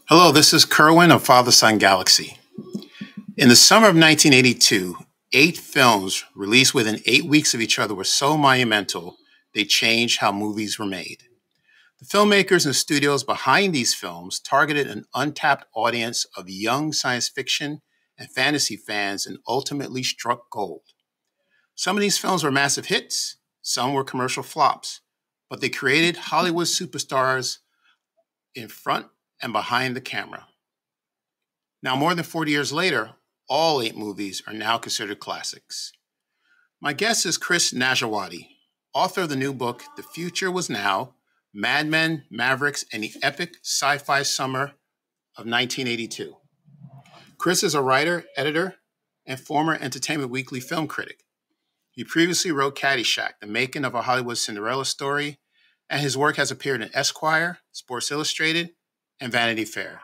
Hello, this is Kerwin of Father-Son Galaxy. In the summer of 1982, 8 films released within 8 weeks of each other were so monumental, they changed how movies were made. The filmmakers and studios behind these films targeted an untapped audience of young science fiction and fantasy fans and ultimately struck gold. Some of these films were massive hits, some were commercial flops, but they created Hollywood superstars in front and behind the camera. Now, more than 40 years later, all 8 movies are now considered classics. My guest is Chris Nashawaty, author of the new book, The Future Was Now, Madmen, Mavericks, and the Epic Sci-Fi Summer of 1982. Chris is a writer, editor, and former Entertainment Weekly film critic. He previously wrote Caddyshack, The Making of a Hollywood Cinderella Story, and his work has appeared in Esquire, Sports Illustrated, and Vanity Fair.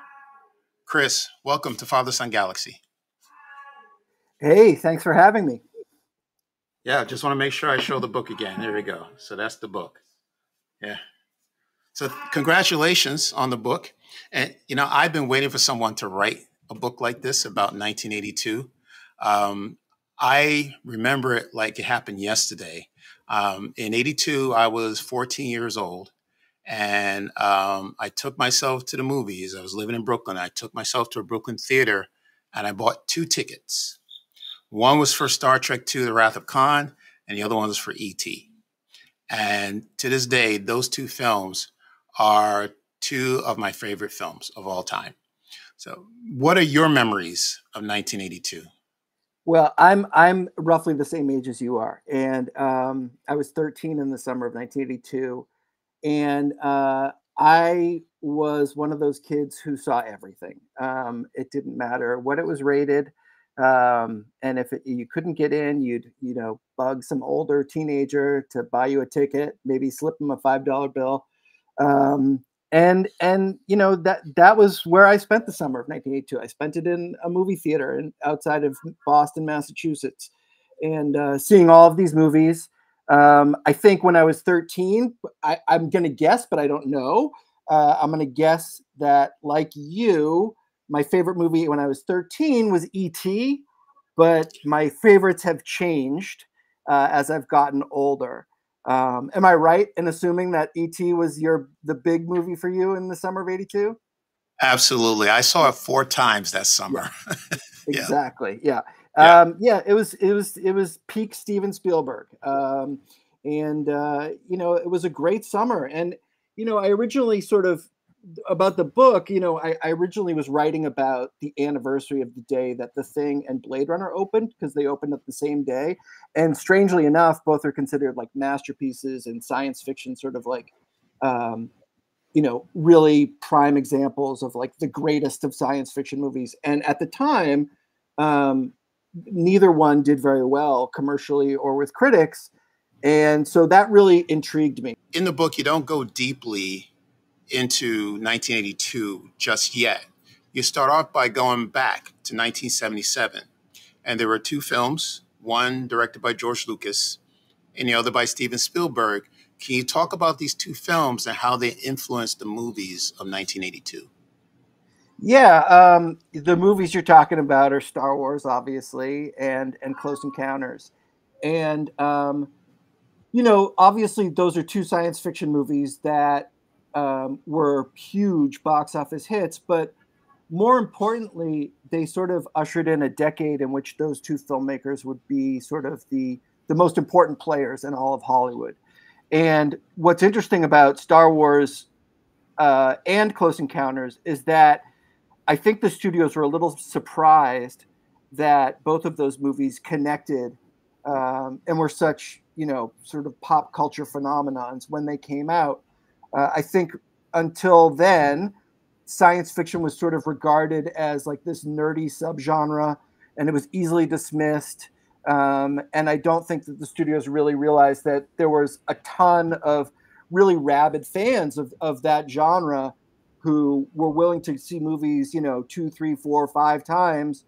Chris, welcome to Father-Son Galaxy. Hey, thanks for having me. Yeah, just want to make sure I show the book again. There we go. So that's the book. Yeah. So congratulations on the book. And, I've been waiting for someone to write a book like this about 1982. I remember it like it happened yesterday. In 82, I was 14 years old. And I took myself to the movies. I was living in Brooklyn. I took myself to a Brooklyn theater and I bought 2 tickets. One was for Star Trek II, The Wrath of Khan, and the other one was for E.T. And to this day, those 2 films are 2 of my favorite films of all time. So what are your memories of 1982? Well, I'm roughly the same age as you are, and I was 13 in the summer of 1982, and I was one of those kids who saw everything. It didn't matter what it was rated, and if you couldn't get in, you'd bug some older teenager to buy you a ticket, maybe slip them a $5 bill. And that was where I spent the summer of 1982. I spent it in a movie theater outside of Boston, Massachusetts, and seeing all of these movies. I think when I was 13, I'm going to guess, but I don't know. I'm going to guess that, like you, my favorite movie when I was 13 was E.T., but my favorites have changed as I've gotten older. Am I right in assuming that E.T. was the big movie for you in the summer of 82? Absolutely. I saw it 4 times that summer. Yeah, Yeah. exactly. Yeah. Yeah. It was peak Steven Spielberg. It was a great summer. And, I originally sort of about the book, I originally was writing about the anniversary of the day that The Thing and Blade Runner opened, because they opened up the same day. And strangely enough, both are considered like masterpieces and science fiction, sort of like, really prime examples of like the greatest of science fiction movies. And at the time, neither one did very well commercially or with critics. And so that really intrigued me. In the book, you don't go deeply into 1982 just yet. You start off by going back to 1977. And there were 2 films, one directed by George Lucas and the other by Steven Spielberg. Can you talk about these 2 films and how they influenced the movies of 1982? Yeah, the movies you're talking about are Star Wars, obviously, and Close Encounters. And obviously those are 2 science fiction movies that were huge box office hits, but more importantly, they sort of ushered in a decade in which those 2 filmmakers would be sort of the most important players in all of Hollywood. And what's interesting about Star Wars and Close Encounters is that I think the studios were a little surprised that both of those movies connected and were such, sort of pop culture phenomenons when they came out. I think until then, science fiction was sort of regarded as like this nerdy subgenre, and it was easily dismissed. And I don't think that the studios really realized that there was a ton of really rabid fans of that genre who were willing to see movies, 2, 3, 4, 5 times.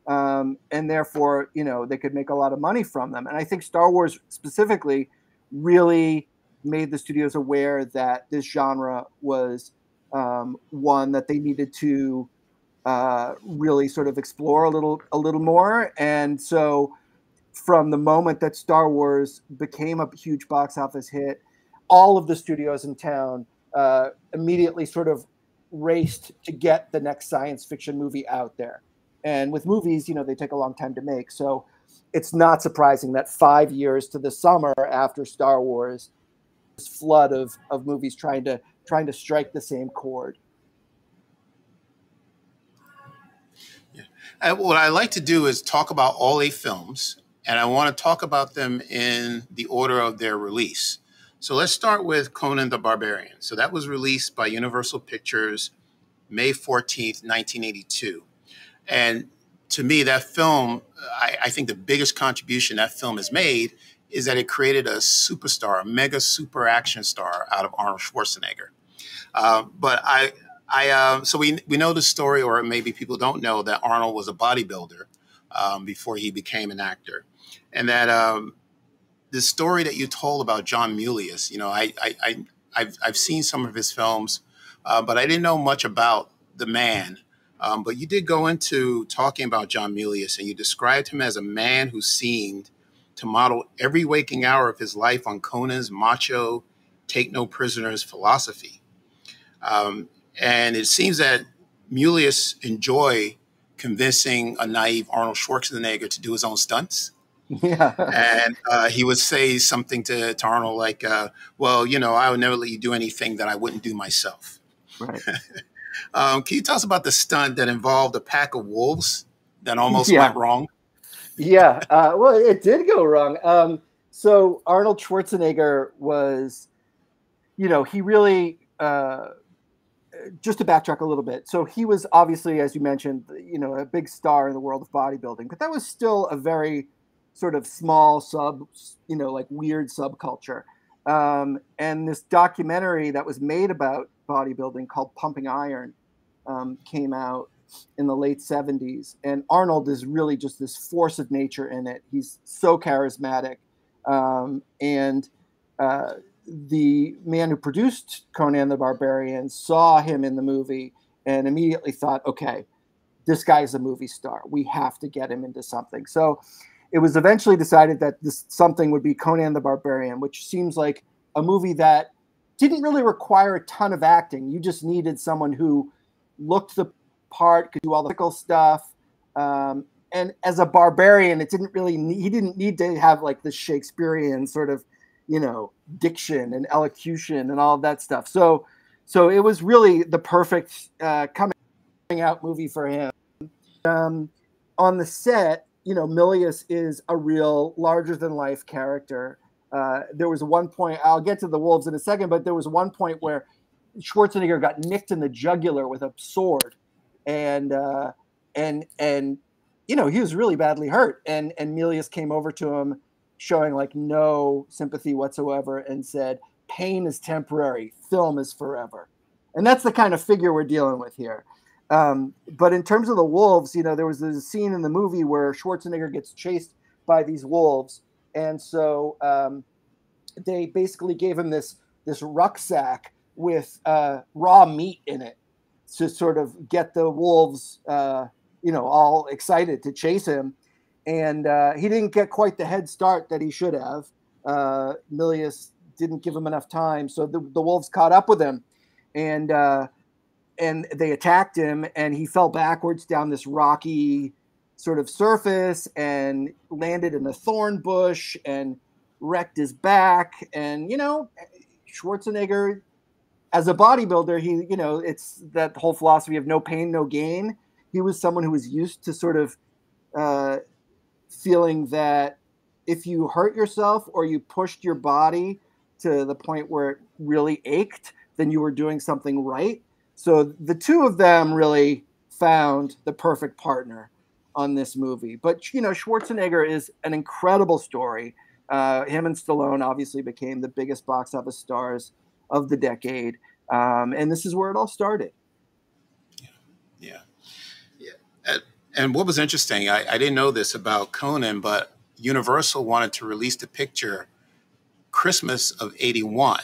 And therefore, they could make a lot of money from them. And I think Star Wars specifically really made the studios aware that this genre was one that they needed to really sort of explore a little more. And so from the moment that Star Wars became a huge box office hit, all of the studios in town immediately sort of raced to get the next science fiction movie out there. And with movies, you know, they take a long time to make. So it's not surprising that 5 years to the summer after Star Wars, this flood of movies trying to strike the same chord. Yeah. What I like to do is talk about all 8 films, and I want to talk about them in the order of their release. So let's start with Conan the Barbarian. So that was released by Universal Pictures May 14th, 1982. And to me, that film, I think the biggest contribution that film has made is that it created a superstar, a mega super action star out of Arnold Schwarzenegger. So we know the story, or maybe people don't know that Arnold was a bodybuilder before he became an actor, and that the story that you told about John Mulius, you know, I've seen some of his films, but I didn't know much about the man. But you did go into talking about John Mulius, and you described him as a man who seemed to model every waking hour of his life on Conan's macho, take no prisoners philosophy. Um, and it seems that Mulius enjoyed convincing a naive Arnold Schwarzenegger to do his own stunts. Yeah. And he would say something to Arnold like, well, you know, I would never let you do anything that I wouldn't do myself. Right. Can you tell us about the stunt that involved a pack of wolves that almost Yeah. went wrong? Yeah. Well, it did go wrong. So Arnold Schwarzenegger was, you know, he really, just to backtrack a little bit. So he was obviously, as you mentioned, you know, a big star in the world of bodybuilding, but that was still a very sort of small you know, like weird subculture. And this documentary that was made about bodybuilding called Pumping Iron came out in the late 70s. And Arnold is really just this force of nature in it. He's so charismatic. And the man who produced Conan the Barbarian saw him in the movie and immediately thought, okay, this guy's a movie star. We have to get him into something. So it was eventually decided that this something would be Conan the Barbarian, which seems like a movie that didn't really require a ton of acting. You just needed someone who looked the part, could do all the physical stuff. And as a barbarian, he didn't need to have like the Shakespearean sort of, you know, diction and elocution and all of that stuff. So it was really the perfect coming out movie for him. On the set, you know, Milius is a real larger than life character. There was one point, I'll get to the wolves in a second, but there was one point where Schwarzenegger got nicked in the jugular with a sword, and you know, he was really badly hurt, and Milius came over to him, showing like no sympathy whatsoever, and said, "Pain is temporary, film is forever," and that's the kind of figure we're dealing with here. But in terms of the wolves, you know, there's a scene in the movie where Schwarzenegger gets chased by these wolves, and so they basically gave him this rucksack with raw meat in it to sort of get the wolves, you know, all excited to chase him. And he didn't get quite the head start that he should have. Milius didn't give him enough time, so the wolves caught up with him, and they attacked him, and he fell backwards down this rocky sort of surface and landed in a thorn bush and wrecked his back. And, you know, Schwarzenegger, as a bodybuilder, he, you know, it's that whole philosophy of no pain, no gain. He was someone who was used to sort of feeling that if you hurt yourself or you pushed your body to the point where it really ached, then you were doing something right. So the two of them really found the perfect partner on this movie. But, you know, Schwarzenegger is an incredible story. Him and Stallone obviously became the biggest box office stars of the decade. And this is where it all started. Yeah. Yeah. And what was interesting, I didn't know this about Conan, but Universal wanted to release the picture Christmas of '81.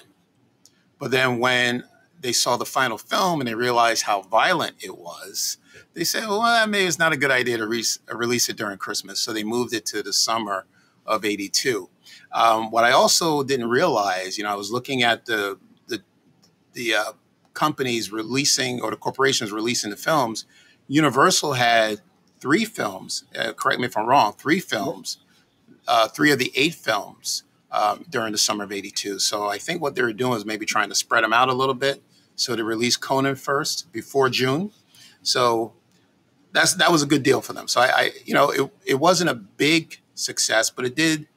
But then when they saw the final film and they realized how violent it was, they said, well, maybe it's not a good idea to release it during Christmas. So they moved it to the summer of '82. What I also didn't realize, I was looking at the companies releasing, or the corporations releasing the films. Universal had three films. Correct me if I'm wrong. Three films, three of the 8 films during the summer of '82. So I think what they were doing is maybe trying to spread them out a little bit. So they released Conan first before June. So that was a good deal for them. So it wasn't a big success, but it did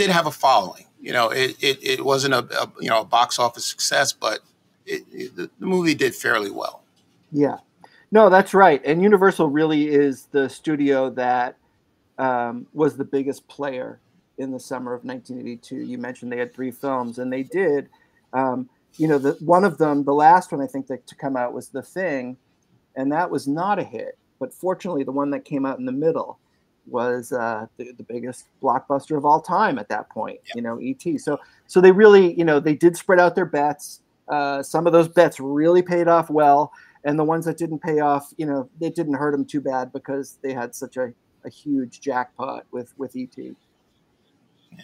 have a following. It wasn't a box office success, but the movie did fairly well. Yeah, no, that's right. And Universal really is the studio that was the biggest player in the summer of 1982. You mentioned they had 3 films, and they did. One of them, the last one I think to come out was The Thing, and that was not a hit. But fortunately, the one that came out in the middle was the biggest blockbuster of all time at that point. Yeah. E.T. So they really, they did spread out their bets. Some of those bets really paid off well, and the ones that didn't pay off, it didn't hurt them too bad because they had such a huge jackpot with E.T. Yeah.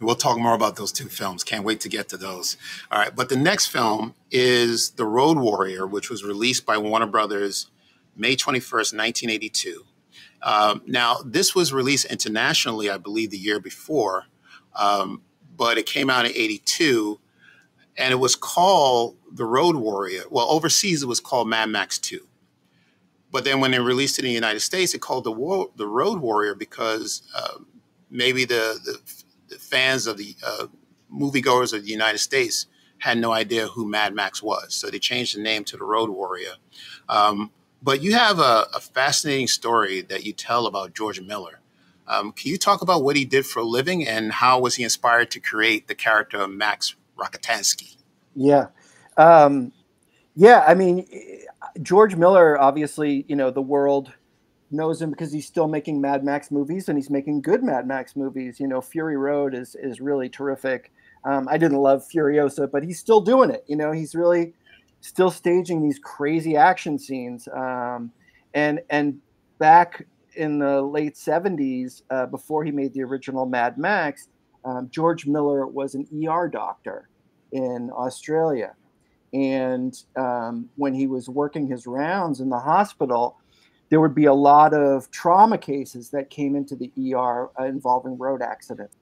We'll talk more about those 2 films. Can't wait to get to those. All right, but the next film is The Road Warrior, which was released by Warner Brothers May 21st, 1982. Now, this was released internationally, I believe, the year before, but it came out in '82, and it was called The Road Warrior. Well, overseas, it was called Mad Max 2. But then when they released it in the United States, it called the Road Warrior because maybe the fans of the moviegoers of the United States had no idea who Mad Max was. So they changed the name to The Road Warrior. But you have a fascinating story that you tell about George Miller. Can you talk about what he did for a living and how was he inspired to create the character of Max Rokitansky? Yeah. I mean, George Miller, obviously, the world knows him because he's still making Mad Max movies, and he's making good Mad Max movies. Fury Road is really terrific. I didn't love Furiosa, but he's still doing it. He's really still staging these crazy action scenes. And back in the late '70s, before he made the original Mad Max, George Miller was an ER doctor in Australia. And when he was working his rounds in the hospital, there would be a lot of trauma cases that came into the ER involving road accidents.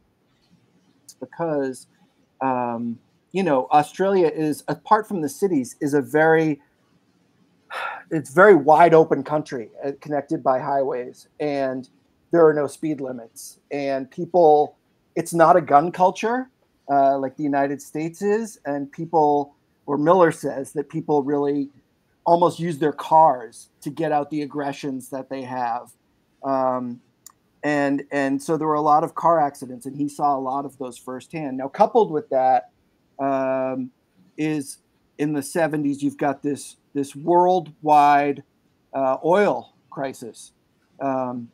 Because, Australia is, apart from the cities, is it's very wide open country connected by highways, and there are no speed limits. And people, it's not a gun culture like the United States is. And people, or Miller says that people really almost use their cars to get out the aggressions that they have. And so there were a lot of car accidents, and he saw a lot of those firsthand. Now, coupled with that, is in the '70s, you've got this worldwide oil crisis. And,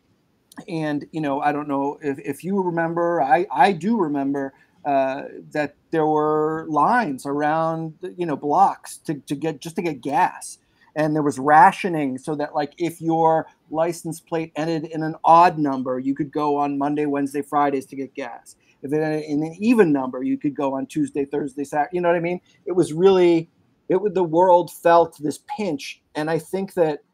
I don't know if you remember, I do remember that there were lines around, blocks to get gas. And there was rationing so that, like, if your license plate ended in an odd number, you could go on Monday, Wednesday, Fridays to get gas. If it ended in an even number, you could go on Tuesday, Thursday, Saturday. You know what I mean? It was really, the world felt this pinch. And I think that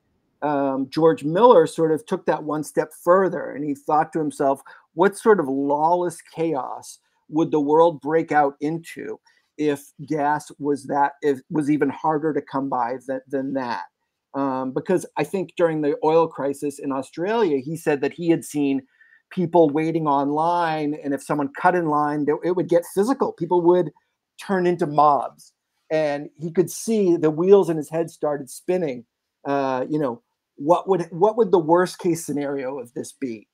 George Miller sort of took that one step further, and he thought to himself, what sort of lawless chaos would the world break out into if gas was even harder to come by than that? Because I think during the oil crisis in Australia, he said that he had seen people waiting online, and if someone cut in line, it would get physical. People would turn into mobs, and he could see the wheels in his head started spinning. What would the worst case scenario of this be?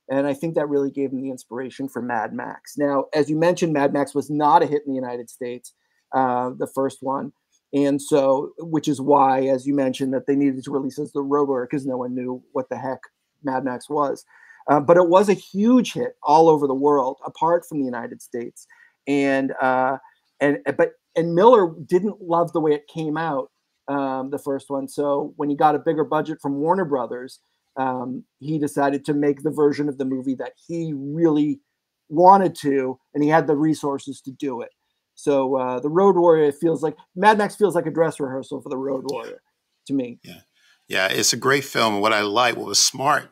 And I think that really gave him the inspiration for Mad Max. Now, as you mentioned, Mad Max was not a hit in the United States, the first one. And so, which is why, as you mentioned, that they needed to release as The Road Warrior, because no one knew what the heck Mad Max was. But it was a huge hit all over the world, apart from the United States. And and Miller didn't love the way it came out, the first one. So when he got a bigger budget from Warner Brothers, he decided to make the version of the movie that he really wanted to, and he had the resources to do it. So the Road Warrior feels like Mad Max feels like a dress rehearsal for the Road Warrior to me. Yeah, it's a great film. And what was smart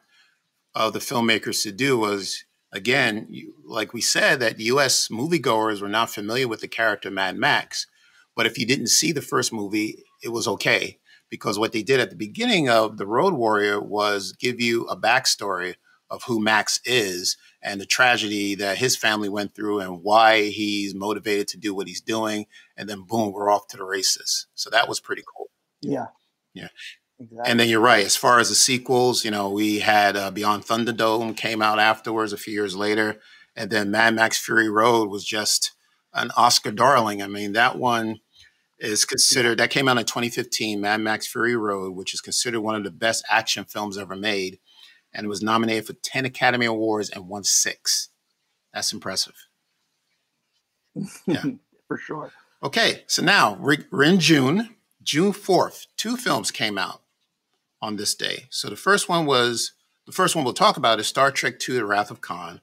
of the filmmakers to do was, again, like we said, that U.S. moviegoers were not familiar with the character Mad Max. But if you didn't see the first movie, it was okay. Because what they did at the beginning of The Road Warrior was give you a backstory of who Max is and the tragedy that his family went through and why he's motivated to do what he's doing. And then boom, we're off to the races. So that was pretty cool. Yeah. Yeah. Exactly. And then you're right. As far as the sequels, we had Beyond Thunderdome came out afterwards a few years later. And then Mad Max Fury Road was just an Oscar darling. I mean, that one is considered, that came out in 2015, Mad Max Fury Road, which is considered one of the best action films ever made. And was nominated for 10 Academy Awards and won 6. That's impressive. Yeah. For sure. Okay, so now we're in June 4th. 2 films came out on this day. So the first one we'll talk about is Star Trek II: The Wrath of Khan.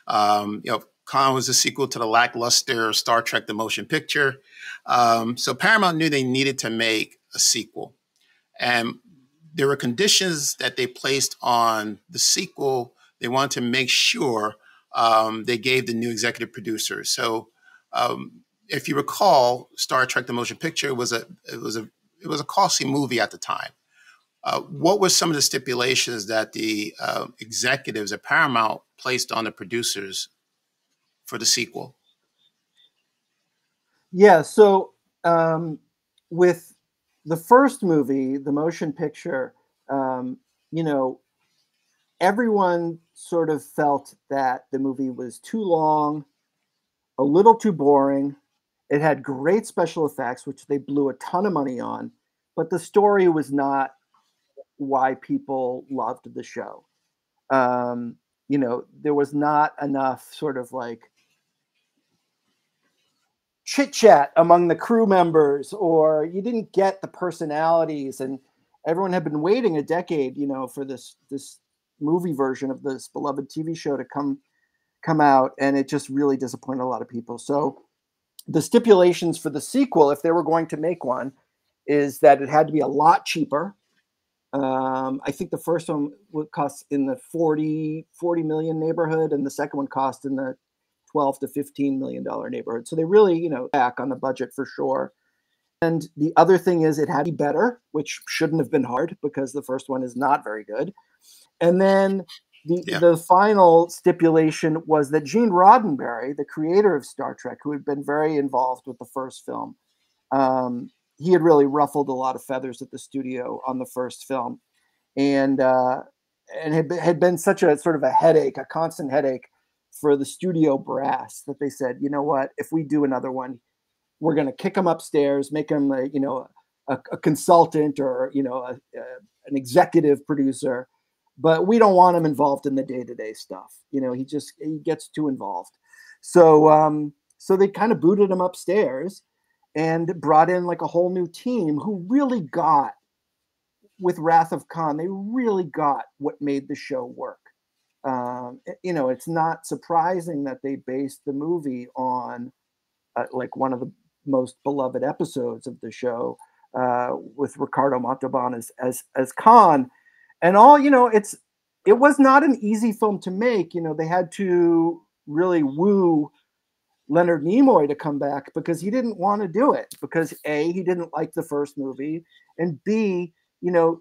Khan was a sequel to the lackluster Star Trek: The Motion Picture. So Paramount knew they needed to make a sequel. And there were conditions that they placed on the sequel. They wanted to make sure they gave the new executive producers. So if you recall, Star Trek: The Motion Picture was a costly movie at the time. What were some of the stipulations that the executives at Paramount placed on the producers for the sequel? Yeah, so with the first movie, the motion picture, everyone sort of felt that the movie was too long, a little too boring. It had great special effects, which they blew a ton of money on, but the story was not why people loved the show. There was not enough sort of like chit chat among the crew members, or you didn't get the personalities, and everyone had been waiting a decade, for this movie version of this beloved TV show to come out, and it just really disappointed a lot of people. So the stipulations for the sequel, if they were going to make one, is that it had to be a lot cheaper. I think the first one would cost in the 40 million neighborhood, and the second one cost in the 12 to $15 million neighborhood. So they really, back on the budget for sure. And the other thing is it had to be better, which shouldn't have been hard because the first one is not very good. And then the final stipulation was that Gene Roddenberry, the creator of Star Trek, who had been very involved with the first film, he had really ruffled a lot of feathers at the studio on the first film, and had been such a sort of a constant headache for the studio brass, that they said, you know what, if we do another one, we're going to kick him upstairs, make him a consultant or an executive producer, but we don't want him involved in the day-to-day stuff. He gets too involved. So they kind of booted him upstairs and brought in like a whole new team who really got, with Wrath of Khan, they really got what made the show work. It's not surprising that they based the movie on like one of the most beloved episodes of the show, with Ricardo Montalban as Khan, and all. It was not an easy film to make. They had to really woo Leonard Nimoy to come back because he didn't want to do it, because A, he didn't like the first movie, and B,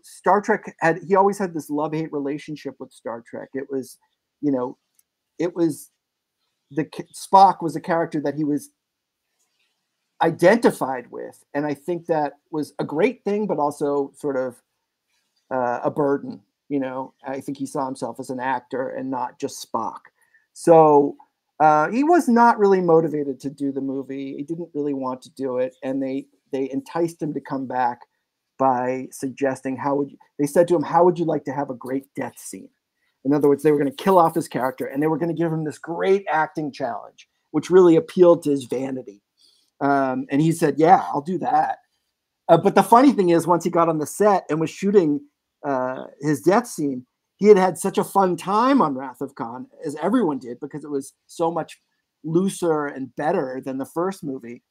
Star Trek he always had this love-hate relationship with Star Trek. It was Spock was a character that he was identified with, and I think that was a great thing, but also sort of a burden. I think he saw himself as an actor and not just Spock. So he was not really motivated to do the movie. He didn't really want to do it, and they enticed him to come back by suggesting, they said to him, how would you like to have a great death scene? In other words, they were going to kill off his character, and they were going to give him this great acting challenge, which really appealed to his vanity. And he said, yeah, I'll do that. But the funny thing is, once he got on the set and was shooting his death scene, he had such a fun time on Wrath of Khan, as everyone did, because it was so much looser and better than the first movie,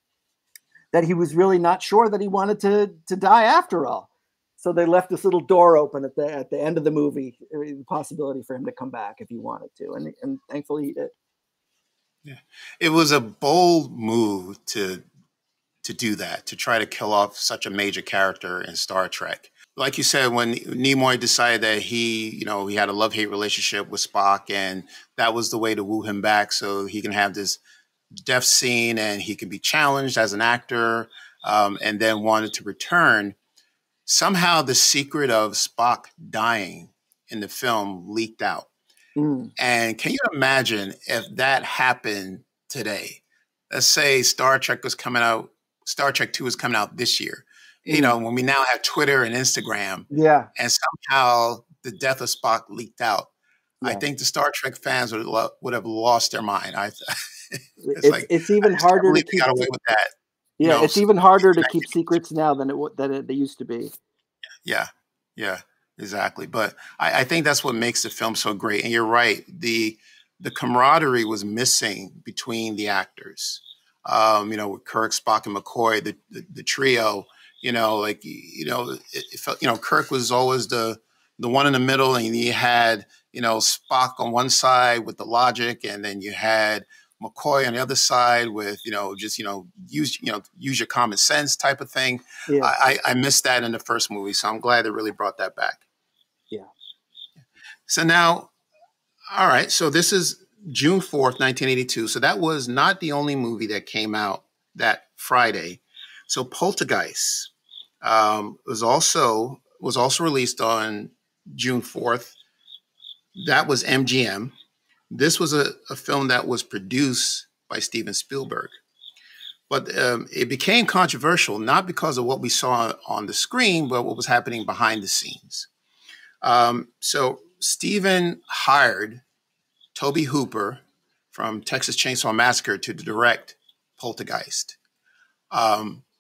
that he was really not sure that he wanted to die after all. So they left this little door open at the end of the movie, the possibility for him to come back if he wanted to, and thankfully he did. Yeah, it was a bold move to do that, to try to kill off such a major character in Star Trek. Like you said, when Nimoy decided that he had a love-hate relationship with Spock, and that was the way to woo him back, so he can have this death scene and he can be challenged as an actor, and then wanted to return. Somehow the secret of Spock dying in the film leaked out. And can you imagine if that happened today? Let's say Star Trek 2 is coming out this year. When we now have Twitter and Instagram, and somehow the death of Spock leaked out, I think the Star Trek fans would have lost their mind. It's even harder to keep. Got away with that. Yeah, it's even harder to keep secrets now than it used to be. Yeah, exactly. But I think that's what makes the film so great. And you're right, the camaraderie was missing between the actors. With Kirk, Spock, and McCoy, the trio. It felt, Kirk was always the one in the middle, and you had Spock on one side with the logic, and then you had McCoy on the other side with use your common sense type of thing. Yeah. I missed that in the first movie, so I'm glad they really brought that back. Yeah. So now, all right, so this is June 4th, 1982. So that was not the only movie that came out that Friday. So Poltergeist was also released on June 4th. That was MGM. This was a film that was produced by Steven Spielberg. But it became controversial, not because of what we saw on the screen, but what was happening behind the scenes. So Steven hired Tobe Hooper from Texas Chainsaw Massacre to direct Poltergeist.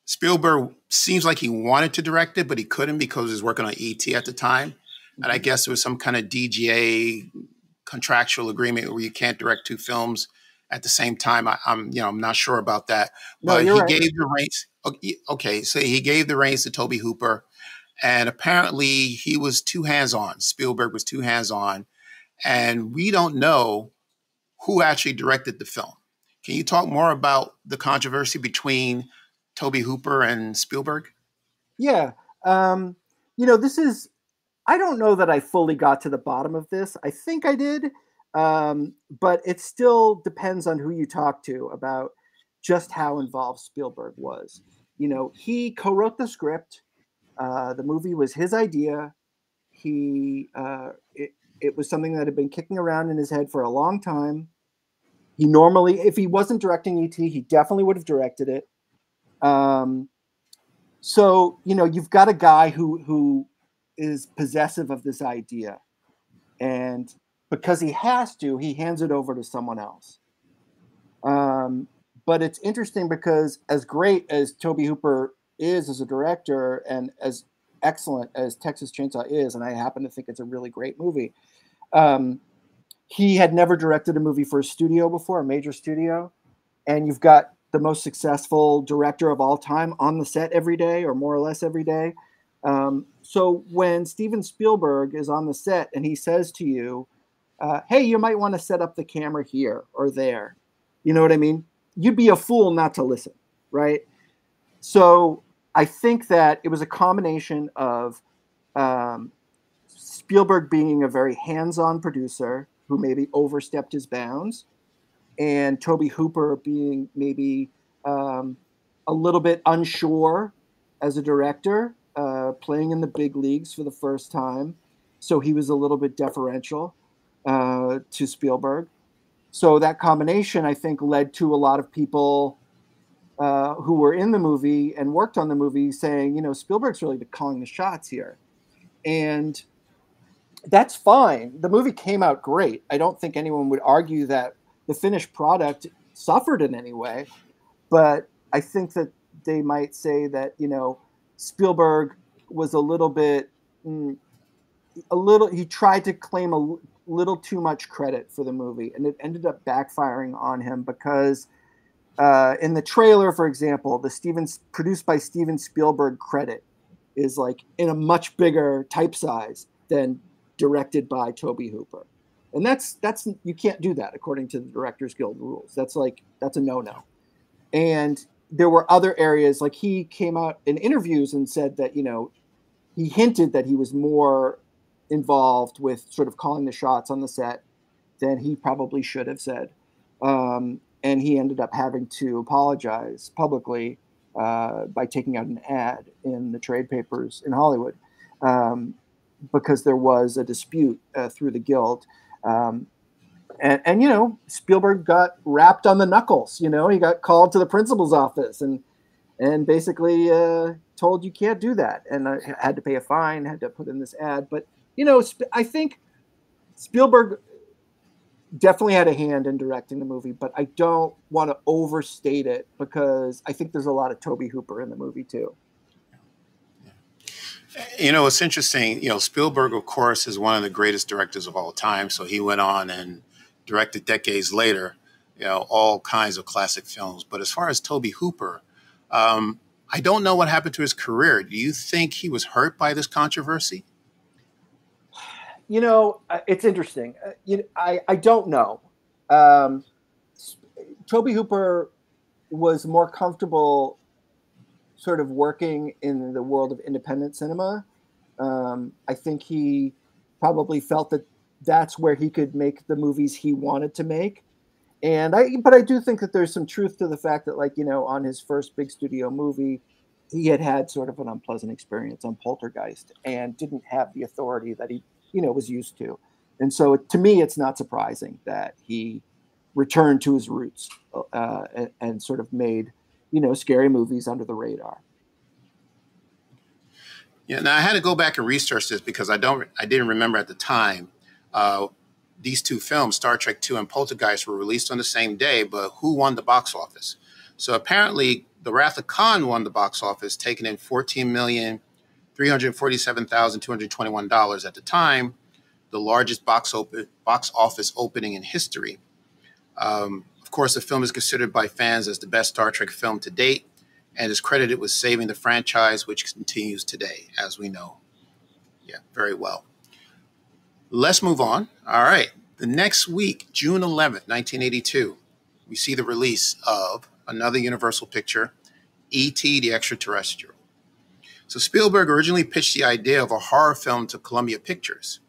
Spielberg seems like he wanted to direct it, but he couldn't because he was working on E.T. at the time. And I guess there was some kind of DGA contractual agreement where you can't direct two films at the same time. I'm not sure about that. But he gave the reins. Okay, so he gave the reins to Tobe Hooper, and apparently he was too hands-on. Spielberg was too hands-on, and we don't know who actually directed the film. Can you talk more about the controversy between Tobe Hooper and Spielberg? Yeah. This is, I don't know that I fully got to the bottom of this. I think I did. But it still depends on who you talk to about just how involved Spielberg was. He co-wrote the script. The movie was his idea. It was something that had been kicking around in his head for a long time. He normally, if he wasn't directing E.T., he definitely would have directed it. So, you've got a guy who is possessive of this idea, and because he has to, he hands it over to someone else. But it's interesting because as great as Tobe Hooper is as a director and as excellent as Texas Chainsaw is, and I happen to think it's a really great movie, he had never directed a movie for a studio before, a major studio. And you've got the most successful director of all time on the set every day, or more or less every day. So when Steven Spielberg is on the set and he says to you, hey, you might want to set up the camera here or there, you know what I mean? You'd be a fool not to listen, right? So I think that it was a combination of Spielberg being a very hands-on producer who maybe overstepped his bounds, and Tobe Hooper being maybe a little bit unsure as a director, playing in the big leagues for the first time. So he was a little bit deferential to Spielberg. So that combination, I think, led to a lot of people who were in the movie and worked on the movie saying, Spielberg's really calling the shots here. And that's fine. The movie came out great. I don't think anyone would argue that the finished product suffered in any way. But I think that they might say that, you know, Spielberg was a little bit, he tried to claim a little too much credit for the movie, and it ended up backfiring on him because in the trailer, for example, produced by Steven Spielberg credit is like in a much bigger type size than directed by Tobe Hooper. And that's you can't do that according to the Directors Guild rules. That's a no-no. And there were other areas, like he came out in interviews and said that, you know, he hinted that he was more involved with sort of calling the shots on the set than he probably should have said. And he ended up having to apologize publicly by taking out an ad in the trade papers in Hollywood because there was a dispute through the Guild. And, you know, Spielberg got rapped on the knuckles. You know, he got called to the principal's office and basically told you can't do that. And I had to pay a fine, had to put in this ad. But, you know, I think Spielberg definitely had a hand in directing the movie, but I don't want to overstate it because I think there's a lot of Tobe Hooper in the movie too. You know, it's interesting. You know, Spielberg, of course, is one of the greatest directors of all time. So he went on and directed decades later, you know, all kinds of classic films. But as far as Tobe Hooper, I don't know what happened to his career. Do you think he was hurt by this controversy? You know, it's interesting. I don't know. Tobe Hooper was more comfortable sort of working in the world of independent cinema. I think he probably felt that that's where he could make the movies he wanted to make. But I do think that there's some truth to the fact that, like, you know, on his first big studio movie, he had sort of an unpleasant experience on Poltergeist and didn't have the authority that he, you know, was used to. And so to me, it's not surprising that he returned to his roots and sort of made, you know, scary movies under the radar. Yeah, now I had to go back and research this because I didn't remember at the time. These two films, Star Trek II and Poltergeist, were released on the same day, but who won the box office? So apparently, The Wrath of Khan won the box office, taking in $14,347,221 at the time, the largest box office opening in history. Of course, the film is considered by fans as the best Star Trek film to date and is credited with saving the franchise, which continues today, as we know. Yeah, very well. Let's move on. All right. The next week, June 11th, 1982, we see the release of another Universal picture, E.T. the Extra-Terrestrial. So Spielberg originally pitched the idea of a horror film to Columbia Pictures.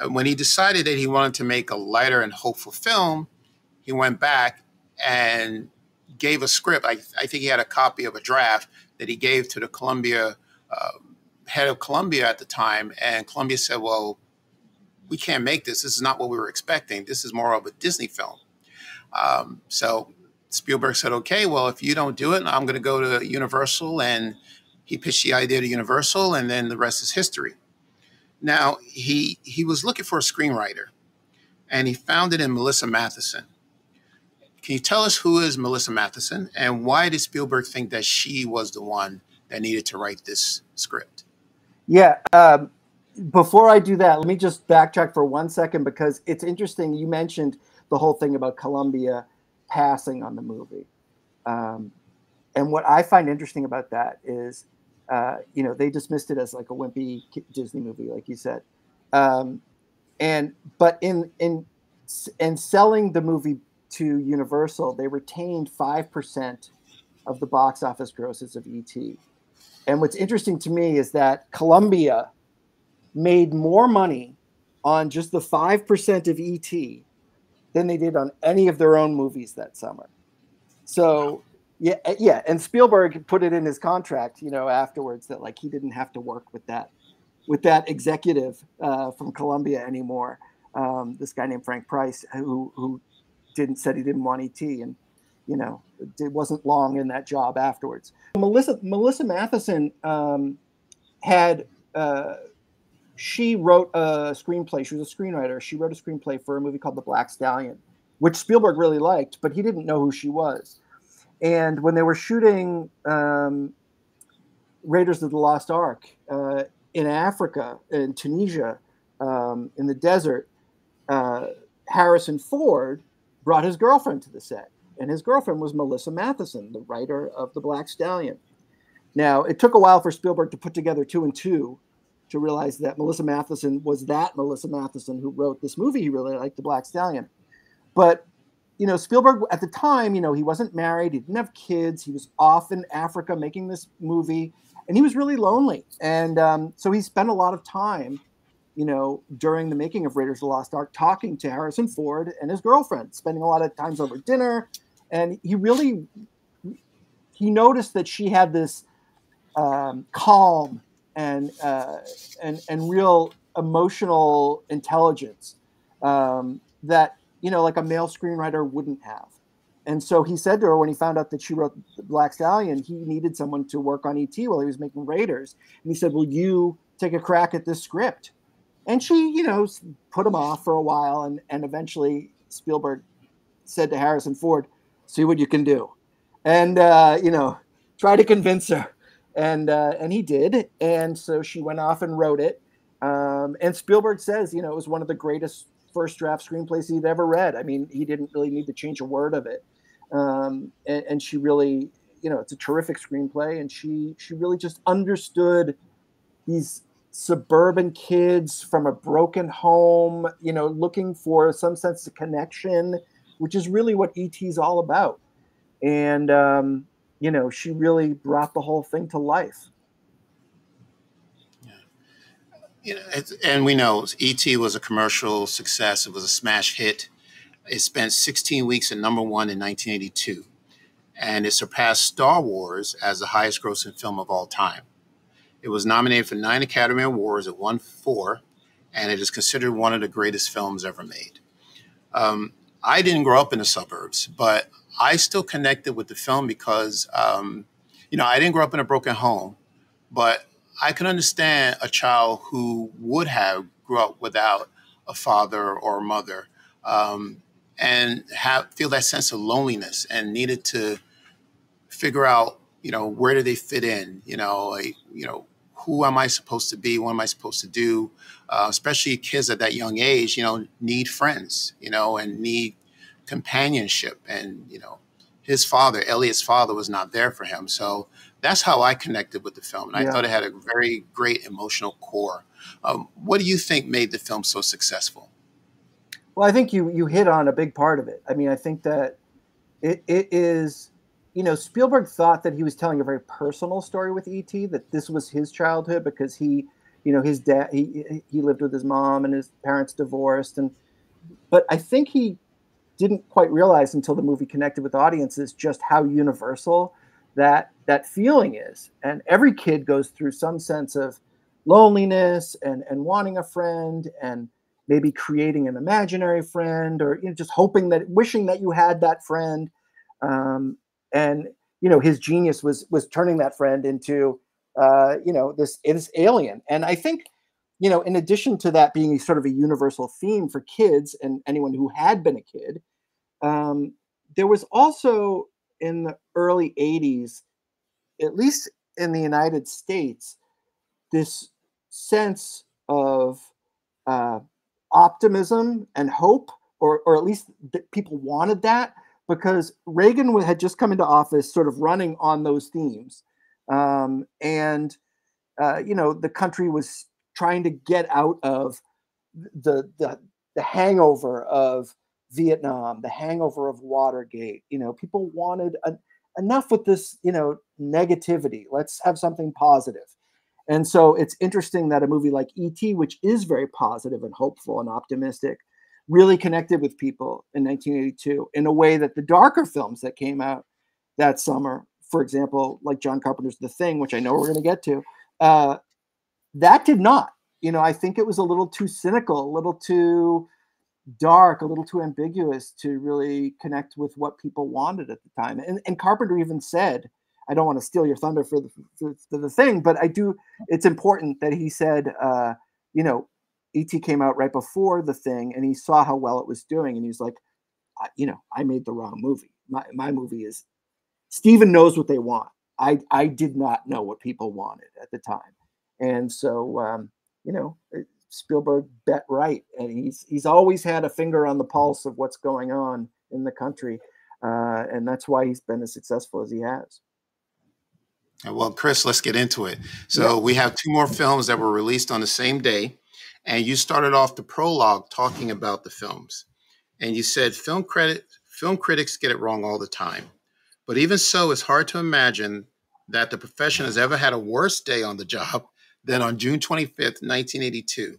When he decided that he wanted to make a lighter and hopeful film, he went back and gave a script. I think he had a copy of a draft that he gave to the Columbia head of Columbia at the time. And Columbia said, well, we can't make this. This is not what we were expecting. This is more of a Disney film. So Spielberg said, okay, well, if you don't do it, I'm going to go to Universal. And he pitched the idea to Universal, and then the rest is history. Now, he was looking for a screenwriter, and he found it in Melissa Matheson. Can you tell us who is Melissa Matheson, and why did Spielberg think that she was the one that needed to write this script? Yeah. Before I do that, let me just backtrack for 1 second, because it's interesting. You mentioned the whole thing about Columbia passing on the movie. And what I find interesting about that is, you know, they dismissed it as like a wimpy Disney movie, like you said. But in selling the movie to Universal, they retained 5% of the box office grosses of E.T. And what's interesting to me is that Columbia made more money on just the 5% of E.T. than they did on any of their own movies that summer. So yeah, and Spielberg put it in his contract, you know, afterwards, that like he didn't have to work with that executive from Columbia anymore. This guy named Frank Price, who said he didn't want E.T. and, you know, it wasn't long in that job afterwards. Melissa Matheson she wrote a screenplay. She was a screenwriter. She wrote a screenplay for a movie called The Black Stallion, which Spielberg really liked, but he didn't know who she was. And when they were shooting Raiders of the Lost Ark in Africa, in Tunisia, in the desert, Harrison Ford brought his girlfriend to the set. And his girlfriend was Melissa Matheson, the writer of The Black Stallion. Now, it took a while for Spielberg to put together 2 and 2 to realize that Melissa Matheson was that Melissa Matheson who wrote this movie he really liked, The Black Stallion. But, you know, Spielberg at the time, you know, he wasn't married, he didn't have kids, he was off in Africa making this movie, and he was really lonely. And so he spent a lot of time, you know, during the making of Raiders of the Lost Ark, talking to Harrison Ford and his girlfriend, spending a lot of times over dinner. And he noticed that she had this calm and real emotional intelligence that, you know, like a male screenwriter wouldn't have. And so he said to her, when he found out that she wrote The Black Stallion, he needed someone to work on E.T. while he was making Raiders. And he said, will you take a crack at this script? And she, you know, put him off for a while. And eventually Spielberg said to Harrison Ford, see what you can do. And, you know, try to convince her. And he did. And so she went off and wrote it. And Spielberg says, you know, it was one of the greatest first draft screenplays he'd ever read. I mean, he didn't really need to change a word of it. And she really, you know, it's a terrific screenplay. And she really just understood these suburban kids from a broken home, you know, looking for some sense of connection, which is really what E.T. is all about. And, you know, she really brought the whole thing to life. Yeah. You know, and we know E.T. was a commercial success. It was a smash hit. It spent 16 weeks at #1 in 1982, and it surpassed Star Wars as the highest grossing film of all time. It was nominated for 9 Academy Awards. It won 4, and it is considered one of the greatest films ever made. I didn't grow up in the suburbs, but I still connected with the film because, you know, I didn't grow up in a broken home, but I can understand a child who would have grew up without a father or a mother, and feel that sense of loneliness and needed to figure out, you know, where do they fit in? You know, like, you know, who am I supposed to be? What am I supposed to do? Especially kids at that young age, you know, need friends, you know, and need companionship. And, you know, his father, Elliot's father, was not there for him. So that's how I connected with the film. And I thought it had a very great emotional core. What do you think made the film so successful? Well, I think you hit on a big part of it. I mean, I think that it is, you know, Spielberg thought that he was telling a very personal story with E.T., that this was his childhood because he, you know, his dad, he lived with his mom and his parents divorced. But I think he didn't quite realize until the movie connected with audiences just how universal that feeling is. And every kid goes through some sense of loneliness and wanting a friend, and maybe creating an imaginary friend, or, you know, just wishing that you had that friend. And, you know, his genius was turning that friend into, you know, this alien. And I think, you know, in addition to that being sort of a universal theme for kids and anyone who had been a kid, there was also in the early 80s, at least in the United States, this sense of optimism and hope, or at least that people wanted that, because Reagan had just come into office sort of running on those themes. And, you know, the country was trying to get out of the hangover of Vietnam, the hangover of Watergate. You know, people wanted enough with this, you know, negativity. Let's have something positive. And so it's interesting that a movie like E.T., which is very positive and hopeful and optimistic, really connected with people in 1982 in a way that the darker films that came out that summer, for example, like John Carpenter's The Thing, which I know we're going to get to, that did not. You know, I think it was a little too cynical, a little too dark, a little too ambiguous to really connect with what people wanted at the time. And Carpenter even said, I don't want to steal your thunder for the Thing, but I do. It's important that he said, you know, E.T. came out right before The Thing, and he saw how well it was doing, and he's like, you know, I made the wrong movie. My movie is Steven knows what they want. I did not know what people wanted at the time, and so you know, Spielberg bet right, and he's always had a finger on the pulse of what's going on in the country, and that's why he's been as successful as he has. Well, Chris, let's get into it. Yeah. So we have two more films that were released on the same day, and you started off the prologue talking about the films, and you said film critics get it wrong all the time. But even so, it's hard to imagine that the profession has ever had a worse day on the job than on June 25th, 1982.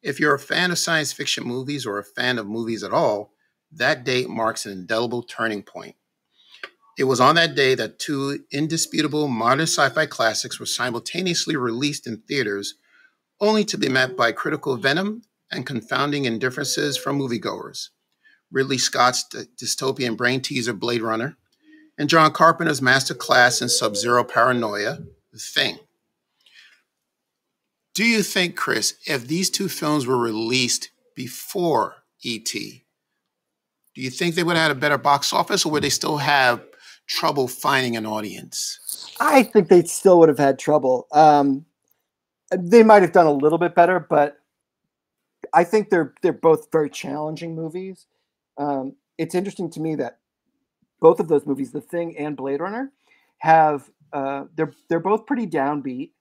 If you're a fan of science fiction movies or a fan of movies at all, that date marks an indelible turning point. It was on that day that two indisputable modern sci-fi classics were simultaneously released in theaters, only to be met by critical venom and confounding indifferences from moviegoers. Ridley Scott's dystopian brain teaser Blade Runner, and John Carpenter's masterclass in sub-zero paranoia, The Thing. Do you think, Chris, if these two films were released before E.T., do you think they would have had a better box office, or would they still have trouble finding an audience? I think they still would have had trouble. They might have done a little bit better, but I think they're both very challenging movies. It's interesting to me that both of those movies, The Thing and Blade Runner, have they're both pretty downbeat,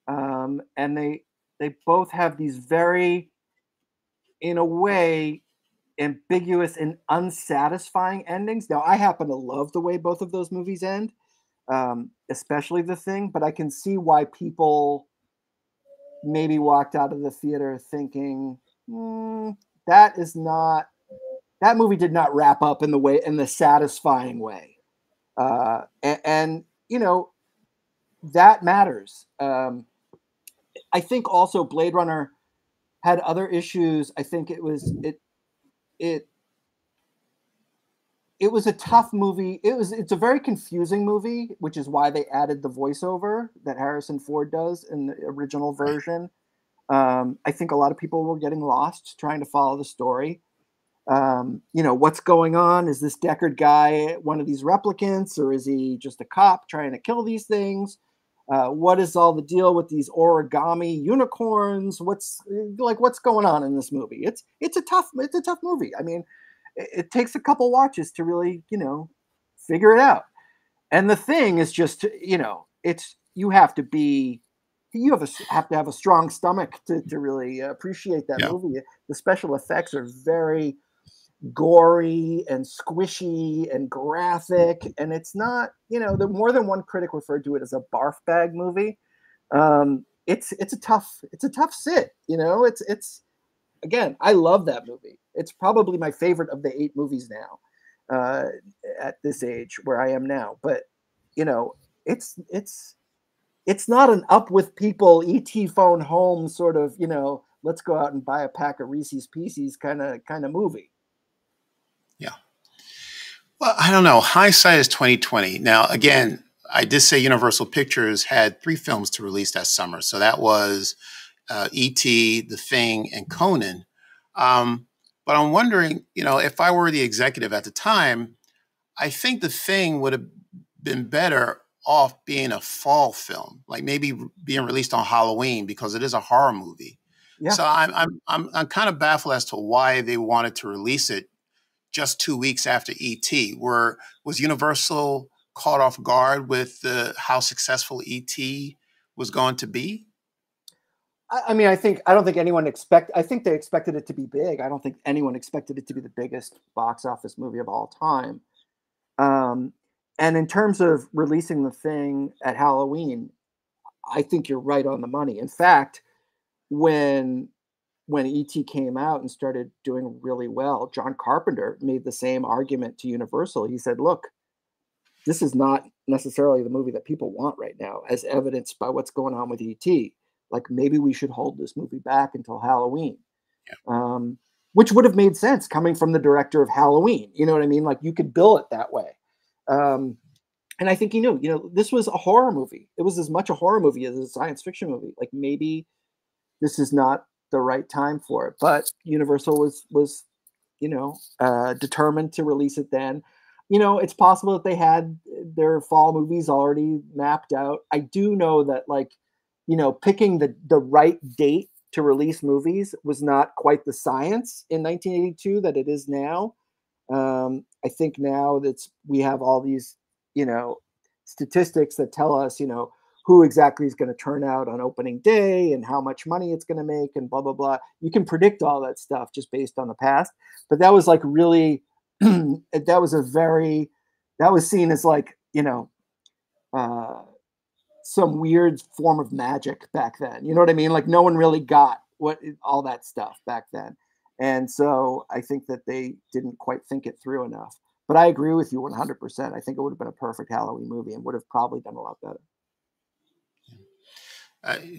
and they both have these very, in a way, ambiguous and unsatisfying endings. Now, I happen to love the way both of those movies end, especially The Thing, but I can see why people maybe walked out of the theater thinking, that movie did not wrap up in the satisfying way. And you know, that matters. I think also Blade Runner had other issues. I think it was a tough movie. It's a very confusing movie, which is why they added the voiceover that Harrison Ford does in the original version. I think a lot of people were getting lost trying to follow the story. You know, what's going on? Is this Deckard guy one of these replicants, or is he just a cop trying to kill these things? What is all the deal with these origami unicorns? What's going on in this movie? It's a tough movie. I mean, it takes a couple watches to really, you know, figure it out. And The Thing is just, you know, you have to have a strong stomach to really appreciate that movie. The special effects are very gory and squishy and graphic, and it's not, you know, the more than one critic referred to it as a barf bag movie. It's a tough sit, you know. It's again, I love that movie. It's probably my favorite of the 8 movies now, at this age where I am now. But you know, it's not an up with people, ET phone home sort of, you know, let's go out and buy a pack of Reese's Pieces kind of movie. Yeah. Well, I don't know. Hindsight is 2020. Now, again, I did say Universal Pictures had 3 films to release that summer. So that was E.T., The Thing, and Conan. But I'm wondering, you know, if I were the executive at the time, I think The Thing would have been better off being a fall film, like maybe being released on Halloween, because it is a horror movie. Yeah. So I'm kind of baffled as to why they wanted to release it just 2 weeks after E.T. Was Universal caught off guard with how successful E.T. was going to be? I mean, I don't think anyone I think they expected it to be big. I don't think anyone expected it to be the biggest box office movie of all time. And in terms of releasing The Thing at Halloween, I think you're right on the money. In fact, when E.T. came out and started doing really well, John Carpenter made the same argument to Universal. He said, look, this is not necessarily the movie that people want right now, as evidenced by what's going on with E.T. Like, maybe we should hold this movie back until Halloween. Yeah. Which would have made sense coming from the director of Halloween. You know what I mean? Like, you could bill it that way. And I think he knew, you know, this was a horror movie. It was as much a horror movie as a science fiction movie. Like, maybe this is not the right time for it. But Universal was you know, determined to release it then. You know, it's possible that they had their fall movies already mapped out. I do know that, like, picking the right date to release movies was not quite the science in 1982 that it is now. I think now we have all these, statistics that tell us, who exactly is going to turn out on opening day and how much money it's going to make and blah, blah, blah. You can predict all that stuff just based on the past. But that was like really, that was seen as like, some weird form of magic back then. You know what I mean? Like no one really got all that stuff back then. And so I think that they didn't quite think it through enough. But I agree with you 100%. I think it would have been a perfect Halloween movie and would have probably done a lot better.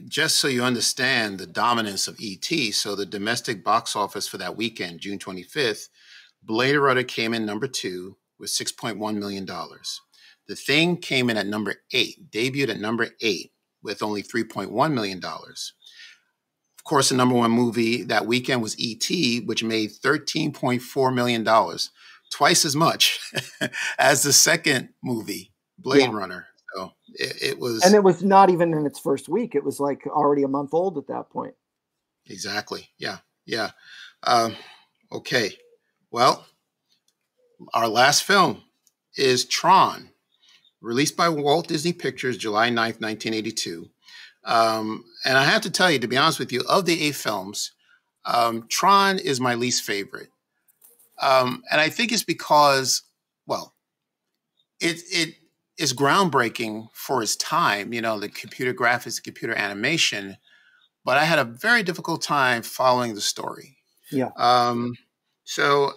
Just so you understand the dominance of E.T., so the domestic box office for that weekend, June 25th, Blade Runner came in number 2 with $6.1 million. The Thing came in at number 8, debuted at number 8 with only $3.1 million. Of course, the number 1 movie that weekend was E.T., which made $13.4 million, twice as much as the second movie, Blade Runner. So it was... And it was not even in its first week. It was like already a month old at that point. Exactly. Yeah. Yeah. Okay. Well, our last film is Tron, released by Walt Disney Pictures, July 9th, 1982. And I have to tell you, to be honest with you, of the 8 films, Tron is my least favorite. And I think it's because, well, it is groundbreaking for its time, the computer graphics, computer animation, but I had a very difficult time following the story. Yeah. So,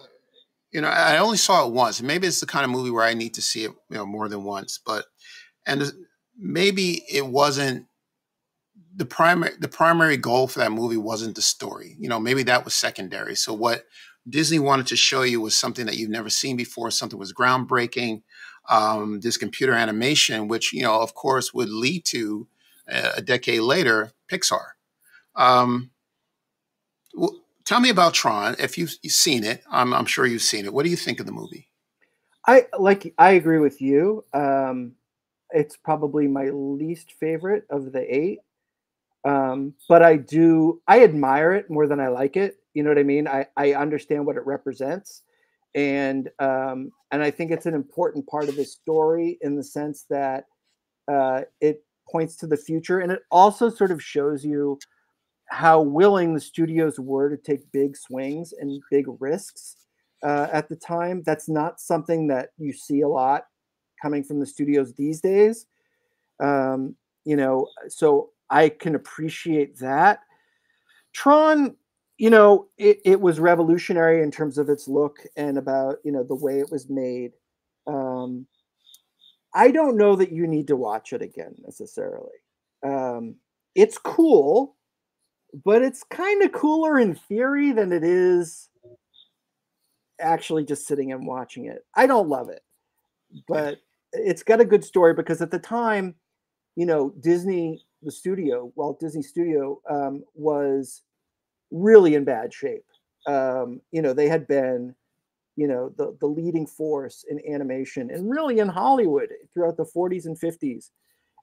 I only saw it once. Maybe it's the kind of movie where I need to see it, more than once, and maybe it wasn't the primary goal for that movie wasn't the story. Maybe that was secondary. So what Disney wanted to show you was something that you've never seen before, something was groundbreaking, this computer animation, which, of course, would lead to a decade later, Pixar. Tell me about Tron. If you've seen it, I'm sure you've seen it. What do you think of the movie? I agree with you. It's probably my least favorite of the 8. But I admire it more than I like it. You know what I mean? I understand what it represents. And I think it's an important part of the story in the sense that it points to the future. And it also sort of shows you how willing the studios were to take big swings and big risks at the time. That's not something that you see a lot coming from the studios these days. So I can appreciate that. Tron, it was revolutionary in terms of its look and about, the way it was made. I don't know that you need to watch it again necessarily. It's cool, but it's kind of cooler in theory than it is actually just sitting and watching it. I don't love it, but it's got a good story because at the time, Disney, Walt Disney Studio, was really in bad shape. They had been, the leading force in animation and really in Hollywood throughout the 40s and 50s,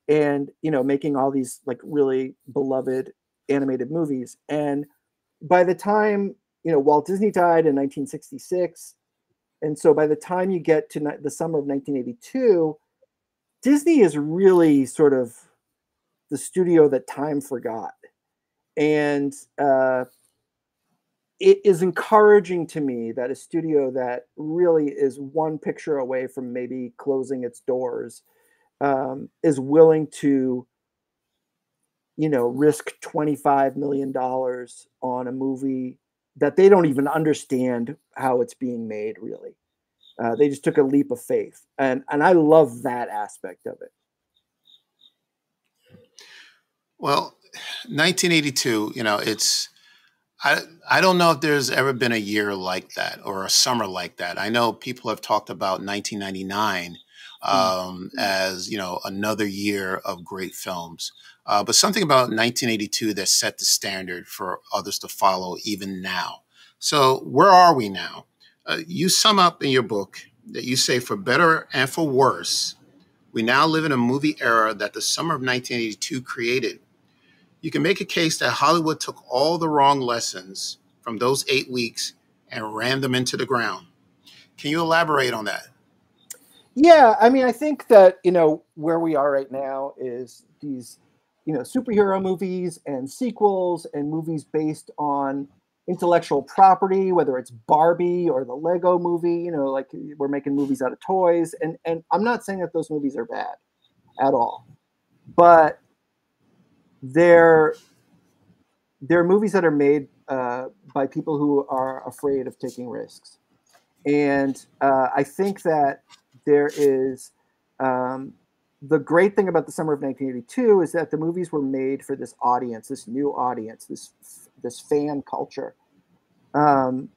and making all these like really beloved animated movies. And by the time Walt Disney died in 1966, and so by the time you get to the summer of 1982, Disney is really sort of the studio that time forgot. And it is encouraging to me that a studio that really is one picture away from maybe closing its doors is willing to, risk $25 million on a movie that they don't even understand how it's being made, really. They just took a leap of faith. And I love that aspect of it. Well, 1982, I don't know if there's ever been a year like that or a summer like that. I know people have talked about 1999 as, another year of great films. But something about 1982 that set the standard for others to follow even now. So where are we now? You sum up in your book that you say, for better and for worse, We now live in a movie era that the summer of 1982 created. You can make a case that Hollywood took all the wrong lessons from those 8 weeks and ran them into the ground. Can you elaborate on that? Yeah, I mean, I think that, where we are right now is these, superhero movies and sequels and movies based on intellectual property, whether it's Barbie or the Lego movie, like we're making movies out of toys. And I'm not saying that those movies are bad at all, but they're movies that are made by people who are afraid of taking risks. And I think that there is the great thing about the summer of 1982 is that the movies were made for this audience, this new audience, this fan culture. But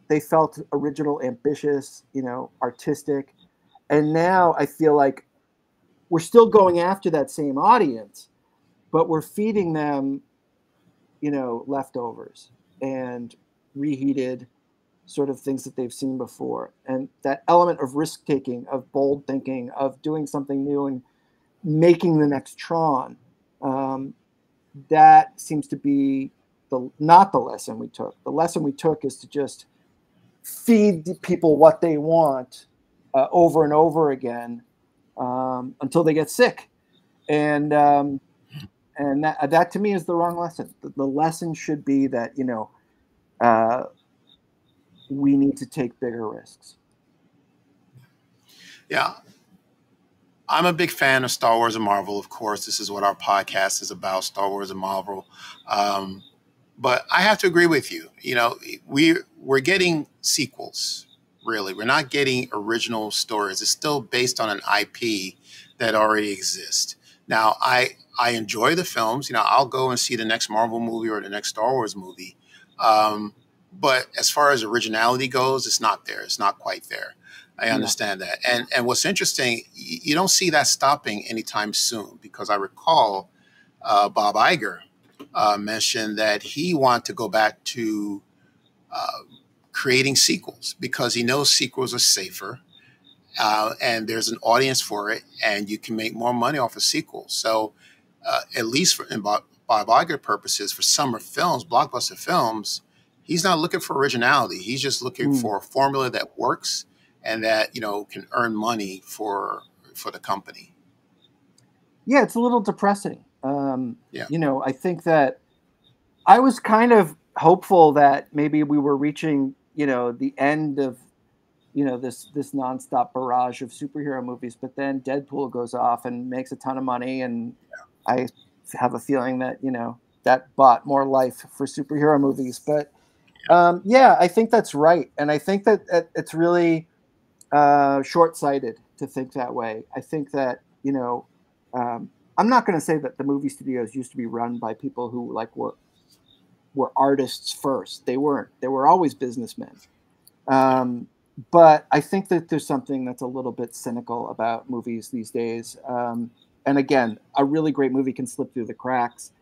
they felt original, ambitious, artistic. And now I feel like we're still going after that same audience, but we're feeding them, leftovers and reheated sort of things that they've seen before. And that element of risk taking, of bold thinking, of doing something new and making the next Tron, that seems to be not the lesson we took. The lesson we took is to just feed people what they want over and over again until they get sick. And that to me is the wrong lesson. The lesson should be that, we need to take bigger risks. Yeah. I'm a big fan of Star Wars and Marvel. Of course, this is what our podcast is about, Star Wars and Marvel. But I have to agree with you. We're getting sequels, really. We're not getting original stories. It's still based on an IP that already exists. Now, I enjoy the films. I'll go and see the next Marvel movie or the next Star Wars movie. But as far as originality goes, it's not there. It's not quite there. I understand that. And what's interesting, you don't see that stopping anytime soon, because I recall Bob Iger mentioned that he wanted to go back to creating sequels because he knows sequels are safer and there's an audience for it and you can make more money off a sequel. So at least in Bob Iger purposes, for summer films, blockbuster films, he's not looking for originality. He's just looking for a formula that works and that, can earn money for the company. Yeah, it's a little depressing. I think that I was kind of hopeful that maybe we were reaching, the end of, this nonstop barrage of superhero movies. But then Deadpool goes off and makes a ton of money, and I have a feeling that that bought more life for superhero movies. But I think that's right, and I think that it's really short-sighted to think that way. I think that I'm not going to say that the movie studios used to be run by people who were artists first. They weren't. They were always businessmen. But I think that there's something that's a little bit cynical about movies these days. And again, a really great movie can slip through the cracks.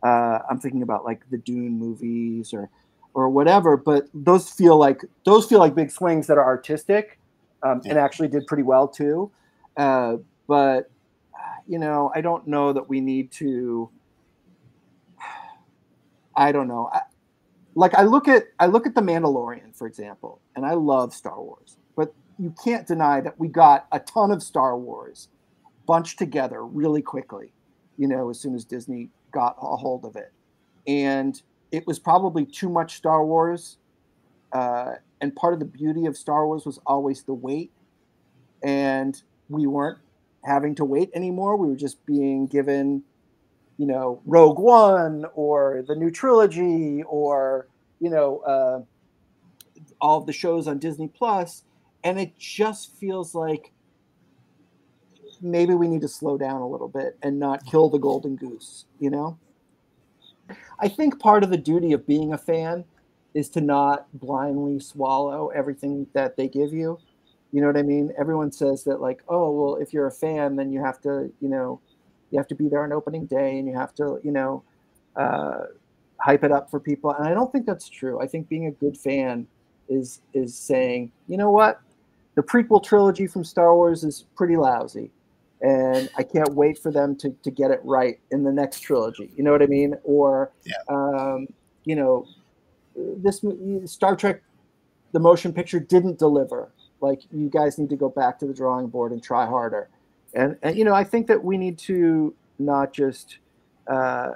I'm thinking about like the Dune movies or whatever, but those feel like big swings that are artistic and actually did pretty well too. But I don't know that we need to. I don't know. I look at The Mandalorian, for example, and I love Star Wars, but you can't deny that we got a ton of Star Wars bunched together really quickly, as soon as Disney got a hold of it. And it was probably too much Star Wars. And part of the beauty of Star Wars was always the wait. And we weren't having to wait anymore. We were just being given, Rogue One or the new trilogy or, all of the shows on Disney Plus. And it just feels like maybe we need to slow down a little bit and not kill the golden goose, I think part of the duty of being a fan is to not blindly swallow everything that they give you. You know what I mean? Everyone says that oh, well, if you're a fan, then you have to, you have to be there on opening day and you have to, hype it up for people. And I don't think that's true. I think being a good fan is saying, you know what? the prequel trilogy from Star Wars is pretty lousy, and I can't wait for them to get it right in the next trilogy. You know what I mean? Or Yeah. you know, this Star Trek, the motion picture didn't deliver. Like, you guys need to go back to the drawing board and try harder. And you know, I think that we need to not just uh,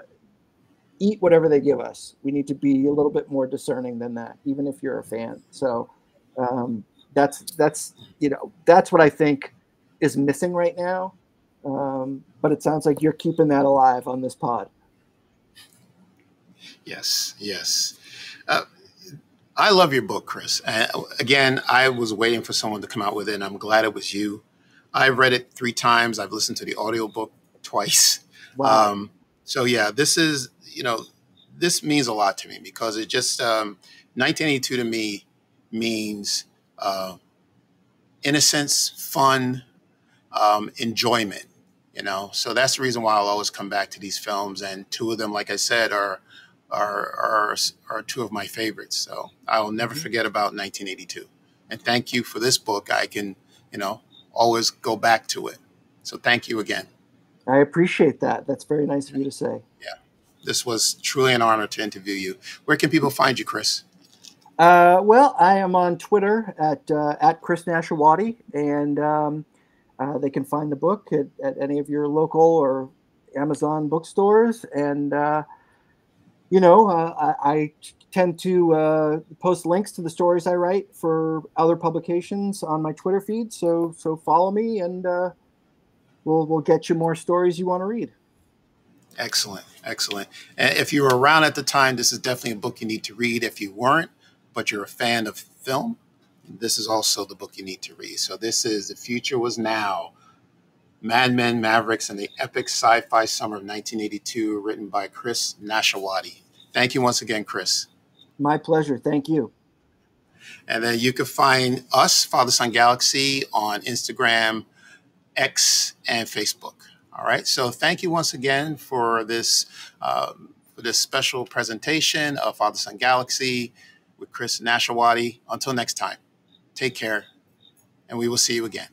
eat whatever they give us. We need to be a little bit more discerning than that, even if you're a fan. So um, that's you know, that's what I think is missing right now. But it sounds like you're keeping that alive on this pod. Yes, yes. Uh, I love your book, Chris. Again, I was waiting for someone to come out with it, and I'm glad it was you. I read it 3 times. I've listened to the audiobook twice. Wow. Um, so yeah, this is, this means a lot to me because it just 1982 to me means uh, innocence, fun, enjoyment. So that's the reason why I'll always come back to these films, and two of them, like I said, are two of my favorites. So I will never Mhm. forget about 1982. And thank you for this book. I can, you know, always go back to it. So thank you again. I appreciate that. That's very nice of you to say. Yeah, this was truly an honor to interview you. Where can people find you, Chris? Well, I am on Twitter at Chris Nashawaty, and they can find the book at any of your local or Amazon bookstores. And I tend to post links to the stories I write for other publications on my Twitter feed. So follow me, and we'll get you more stories you want to read. Excellent, excellent. And if you were around at the time, this is definitely a book you need to read. If you weren't, but you're a fan of film, this is also the book you need to read. So this is The Future Was Now, Madmen, Mavericks, and the Epic Sci-Fi Summer of 1982, written by Chris Nashawaty. Thank you once again, Chris. My pleasure. Thank you. And then you can find us, Father Son Galaxy, on Instagram, X, and Facebook. All right. So thank you once again for this special presentation of Father Son Galaxy with Chris Nashawaty. Until next time, take care, and we will see you again.